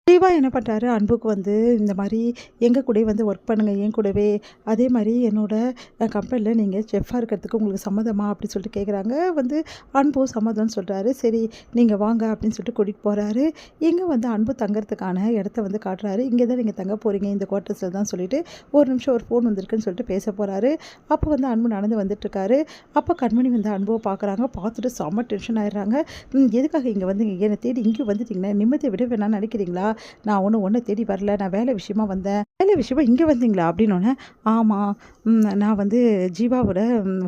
ஜீவா என்ன பண்ணுறாரு, அன்புக்கு வந்து இந்த மாரி எங்க கூடயே வந்து ஒர்க் பண்ணுங்க என் கூடவே. அதே மாரி என்னோட கம்பெனில நீங்க செஃப்பா இருக்கிறதுக்கு உங்களுக்கு சம்மதமா? அப்படின்னு சொல்லிட்டு கேட்குறாங்க. வந்து அன்பும் சம்மதம்னு சொல்றாரு. சரி நீங்க வாங்க அப்படின்னு சொல்லிட்டு கூட்டிட்டு போறாரு. இங்க வந்து அன்பு தங்கறதுக்கான இடத்த வந்து காட்டுறாரு. இங்கே தான் நீங்க தங்க போறீங்க இந்த குவார்ட்டர்ஸ்ல தான் சொல்லிட்டு, ஒரு நிமிஷம் ஒரு ஃபோன் வந்திருக்குன்னு சொல்லிட்டு பேச போறாரு. அப்போ வந்து அன்பு நடந்து வந்துட்டுருக்காரு. அப்போ கண்மணி வந்து அன்புவ பார்க்குறாங்க. பார்த்துட்டு செம்ம டென்ஷன் ஆயிடுறாங்க. எதுக்காக இங்க வந்தீங்க? என்ன தேடி இங்கே வந்துட்டீங்களா? நிம்மதிய விட வேணாம்னு நினைக்கிறீங்களா? நான் ஒன்றும் ஒன்றை தேடி வரல. நான் வேலை விஷயமா வந்தேன். வேலை விஷயமா இங்கே வந்தீங்களா? அப்படின்னோன்னே, ஆமா. நான் வந்து ஜீவாவோட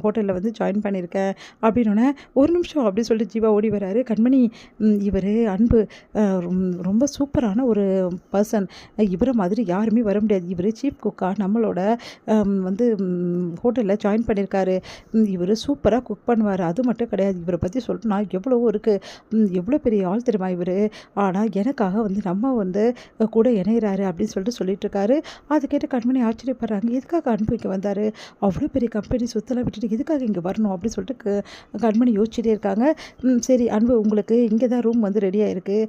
ஹோட்டலில் வந்து ஜாயின் பண்ணியிருக்கேன் அப்படின்னோன்னே, ஒரு நிமிஷம் அப்படின்னு சொல்லிட்டு ஜீவா ஓடி வராரு. கண்மணி, இவர் அன்பு ரொம்ப சூப்பரான ஒரு பர்சன். இவரை மாதிரி யாருமே வர முடியாது. இவர் சீஃப் குக்கா நம்மளோட வந்து ஹோட்டலில் ஜாயின் பண்ணியிருக்காரு. இவர் சூப்பராக குக் பண்ணுவார். அது மட்டும் கிடையாது, இவரை பற்றி சொல்லணும்னா எவ்வளவோ இருக்குது. எவ்வளோ பெரிய ஆள் தெரியுமா இவர். ஆனால் எனக்காக வந்து நம்ம வந்து கூட இணையிறாரு அப்படின்னு சொல்லிட்டு இருக்காரு. அது கேட்டு கண்மணி ஆச்சரியப்படுறாங்க. எதுக்காக அன்பு இங்கே வந்தார்? அவ்வளோ பெரிய கம்பெனி சொத்தெல்லாம் விட்டுட்டு எதுக்காக இங்கே வரணும் அப்படின்னு சொல்லிட்டு கண்மணி யோசிச்சுட்டே இருக்காங்க. சரி அன்பு, உங்களுக்கு இங்கே தான் ரூம் வந்து ரெடியாக இருக்குது.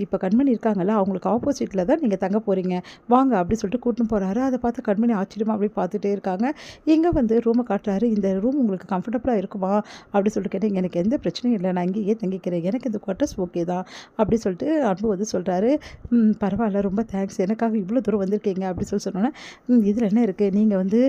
இப்போ கண்மணி இருக்காங்கல்ல, அவங்களுக்கு ஆப்போசிட்டில் தான் நீங்கள் தங்க போகிறீங்க, வாங்க அப்படின்னு சொல்லிட்டு கூட்டின்னு போகிறாரு. அதை பார்த்து கண்மணி ஆச்சரியமாக அப்படியே பார்த்துட்டே இருக்காங்க. இங்கே வந்து ரூமை காட்டுறாரு. இந்த ரூம் உங்களுக்கு கம்ஃபர்டபுளாக இருக்குமா அப்படின்னு சொல்லிட்டு கேட்டேன். எனக்கு எந்த பிரச்சனையும் இல்லை, நான் இங்கேயே தங்கிக்கிறேன், எனக்கு இந்த குவார்ட்டர்ஸ் ஓகே தான் அப்படின்னு சொல்லிட்டு அன்பு வந்து சொல்கிறாரு. பரவாயில்ல, ரொம்ப தேங்க்ஸ், எனக்காக இவ்வளோ தூரம் வந்திருக்கீங்க அப்படி சொன்னோன்னே, இதில் என்ன இருக்குது, நீங்கள் வந்து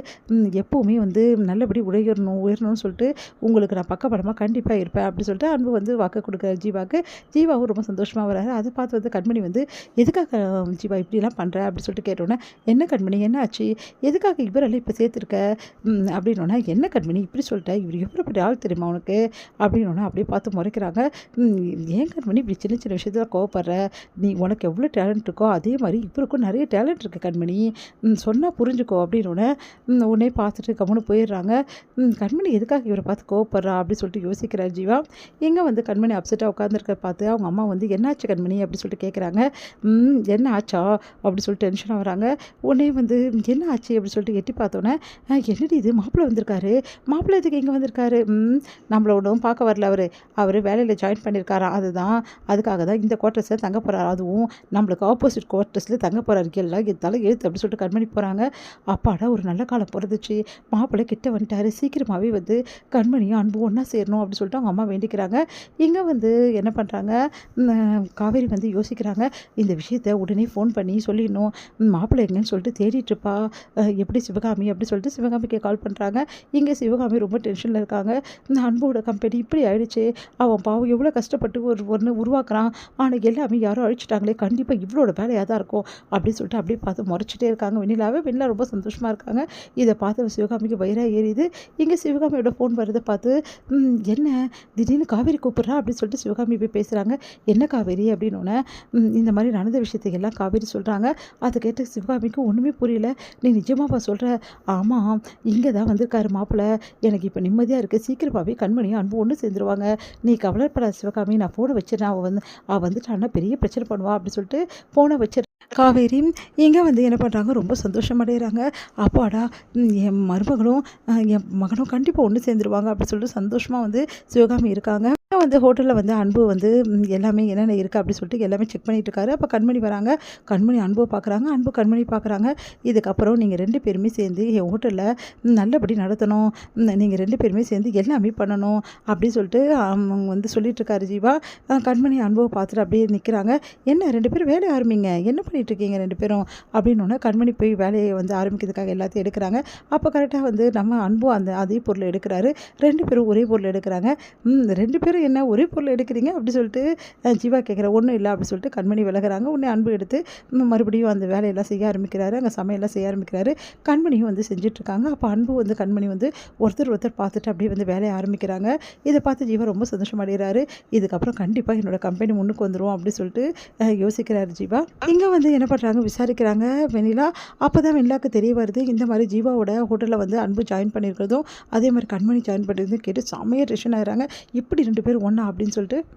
எப்போவுமே வந்து நல்லபடி உயரணும்னு சொல்லிட்டு உங்களுக்கு நான் பக்கபலமாக கண்டிப்பாக இருப்பேன் அப்படி சொல்லிட்டு அன்பு வந்து வாக்கு கொடுக்குறாரு ஜீவாவுக்கு. ஜீவாவும் ரொம்ப சந்தோஷமாக வராரு. அதை பார்த்து வந்து கண்மணி வந்து, எதுக்காக ஜீவா இப்படிலாம் பண்ணுற அப்படி சொல்லிட்டு கேட்டோன்னே, என்ன கண்மணி என்ன ஆச்சு, எதுக்காக இவரெல்லாம் இப்போ சேர்த்துருக்க அப்படின்னோன்னா, என்ன கண்மணி இப்படி சொல்லிட்டேன், இவர் எவ்வளோ பெரிய ஆள் தெரியுமா உனக்கு அப்படின்னோன்னா, அப்படியே பார்த்து முறைக்கிறாங்க. ஏன் கண்மணி இப்படி சின்ன சின்ன விஷயத்தில் கோவப்படுற, நீ உனக்கு எவ்வளோ டேலண்ட் இருக்கோ அதே மாதிரி இவருக்கும் நிறைய டேலண்ட் இருக்குது கண்மணி, சொன்னால் புரிஞ்சுக்கோ அப்படின்னோடனே உடனே பார்த்துட்டு கம்முன்னு போயிடுறாங்க. கண்மணி எதுக்காக இவரை பார்த்து கோவப்படுறா அப்படின்னு சொல்லிட்டு யோசிக்கிறார் ஜீவா. எங்கே வந்து கண்மணி அப்செட்டாக உட்காந்துருக்க பார்த்து அவங்க அம்மா வந்து, என்னாச்சு கண்மணி அப்படி சொல்லிட்டு கேட்குறாங்க. என்ன ஆச்சா அப்படி சொல்லிட்டு டென்ஷனாக வராங்க. உடனே வந்து என்ன ஆச்சு அப்படி சொல்லிட்டு எட்டி பார்த்தோன்னே, என்னடி இது மாப்பிள்ளை வந்திருக்காரு, மாப்பிள்ளை எதுக்கு இங்கே வந்திருக்காரு, நம்மள ஒன்றும் பார்க்க வரல, அவர் வேலையில் ஜாயின் பண்ணியிருக்காராம், அதுக்காக தான் இந்த குவார்ட்டர்ஸில் தங்க போகிறார், அதுவும் நம்மளுக்கு ஆப்போசிட் குவார்ட்டர்ஸில் தங்க போகிறாரு, எல்லாம் எத்தாலும் எழுத்து அப்படி சொல்லிட்டு கண்மணி போகிறாங்க. அப்பாடா, ஒரு நல்ல காலம் பிறந்துச்சு, மாப்பிள்ளை கிட்ட வந்துட்டாரு, சீக்கிரமாகவே வந்து கண்மணியும் அன்பு ஒன்றா சேரணும் அப்படின்னு சொல்லிட்டு அவங்க அம்மா வேண்டிக்கிறாங்க. இங்கே வந்து என்ன பண்ணுறாங்க, காவேரி வந்து யோசிக்கிறாங்க. இந்த விஷயத்த உடனே ஃபோன் பண்ணி சொல்லிடணும், மாப்பிள்ளை எங்கன்னு சொல்லிட்டு தேடிட்டுருப்பா, எப்படி சிவகாமி அப்படி சொல்லிட்டு சிவகாமிக்கு கால் பண்ணுறாங்க. இங்கே சிவகாமி ரொம்ப டென்ஷனில் இருக்காங்க. இந்த அன்போட கம்பெனி இப்படி ஆயிடுச்சு, அவன் பாவம் எவ்வளோ கஷ்டப்பட்டு ஒன்று உருவாக்குறான், ஆனால் எல்லாமே யாரும் அழிச்சிட்டாங்களே, கண்டிப்பாக இவ்வளோட வேலையாக தான் இருக்கும் அப்படின்னு சொல்லிட்டு அப்படியே பார்த்து முறைச்சிட்டே இருக்காங்க. வெண்ணிலா ரொம்ப சந்தோஷமாக இருக்காங்க. இதை பார்த்து சிவகாமிக்கு வயிறாக ஏறிது. இங்கே சிவகாமியோட ஃபோன் வருதை பார்த்து, என்ன திடீர்னு காவேரி கூப்பிட்றா அப்படின்னு சொல்லிட்டு சிவகாமி போய் பேசுகிறாங்க. என்ன காவேரி அப்படின்னோடனே, இந்த மாதிரி நடந்த விஷயத்தை எல்லாம் காவேரி சொல்கிறாங்க. அதை கேட்டு சிவகாமிக்கு ஒன்றுமே புரியல. நீ நிஜமாவா சொல்கிற? ஆமாம், இங்கே தான் வந்திருக்காரு மாப்பிள்ளை, எனக்கு இப்போ நிம்மதியாக இருக்குது, சீக்கிரமாகவே கண்மணியும் அன்பு ஒன்று சேர்ந்துருவாங்க, நீ கவலைப்படாத சிவகாமி, நான் ஃபோனை வச்சிடறேன், அவள் வந்துட்டான்னா பெரிய பிரச்சனை பண்ணுவா அப்படி சொல்லிட்டு ஃபோனை வச்சிடறேன். காவேரி இங்கே வந்து என்ன பண்ணுறாங்க, ரொம்ப சந்தோஷமடைகிறாங்க. அப்பாடா, என் மருமகளும் என் மகனும் கண்டிப்பாக ஒன்று சேர்ந்துருவாங்க அப்படி சொல்லிட்டு சந்தோஷமாக வந்து சிவகாமி இருக்காங்க. வந்து ஹோட்டலில் வந்து அன்பு வந்து எல்லாமே என்னென்ன இருக்குது அப்படி சொல்லிட்டு எல்லாமே செக் பண்ணிட்டு இருக்காரு. அப்போ கண்மணி வராங்க. கண்மணி அன்புவை பார்க்குறாங்க, அன்பு கண்மணி பார்க்குறாங்க. இதுக்கப்புறம் நீங்கள் 2 பேருமே சேர்ந்து என் ஹோட்டலில் நல்லபடி நடத்தணும், நீங்கள் 2 பேருமே சேர்ந்து எல்லாமே பண்ணணும் அப்படின்னு சொல்லிட்டு வந்து சொல்லிட்டுருக்காரு ஜீவா. கண்மணி அன்புவை பார்த்துட்டு அப்படியே நிற்கிறாங்க. என்ன 2 பேரும் வேலையை ஆரம்பிங்க, என்ன பண்ணிகிட்ருக்கீங்க 2 பேரும் அப்படின்னோடனே கண்மணி போய் வேலையை வந்து ஆரம்பிக்கிறதுக்காக எல்லாத்தையும் எடுக்கிறாங்க. அப்போ கரெக்டாக வந்து நம்ம அன்பு அதே பொருளை எடுக்கிறாரு. 2 பேரும் ஒரே பொருள் எடுக்கிறாங்க. 2 பேரும் என்ன ஒரே பொருள் எடுக்கிறீங்க அப்படி சொல்லிட்டு ஜீவா கேட்குற. ஒன்றும் இல்லை அப்படி சொல்லிட்டு கண்மணி விலகிறாங்க. உடனே அன்பு எடுத்து மறுபடியும் அந்த வேலையெல்லாம் செய்ய ஆரம்பிக்கிறாரு. அங்கே சமையல்லாம் செய்ய ஆரம்பிக்கிறாரு. கண்மணியும் வந்து செஞ்சிட்ருக்காங்க. அப்போ அன்பு வந்து கண்மணி வந்து ஒருத்தர் பார்த்துட்டு அப்படியே வந்து வேலையை ஆரம்பிக்கிறாங்க. இதை பார்த்து ஜீவா ரொம்ப சந்தோஷம் அடைகிறாரு. இதுக்கப்புறம் கண்டிப்பாக என்னோட கம்பெனி முன்னுக்கு வந்துடும் அப்படி சொல்லிட்டு யோசிக்கிறாரு ஜீவா. இங்கே வந்து என்ன பண்ணுறாங்க, விசாரிக்கிறாங்க வெண்ணிலா. அப்போ தான் வெண்ணிலாவுக்கு தெரிய வருது, இந்த மாதிரி ஜீவாவோட ஹோட்டலில் வந்து அன்பு ஜாயின் பண்ணியிருக்கிறதும் அதே மாதிரி கண்மணி ஜாயின் பண்ணியிருக்கிறதும் கேட்டு செம்மையாக டென்ஷன் ஆகிறாங்க. இப்படி 2 பேரும் ஒன்றா அப்படின்னு சொல்லிட்டு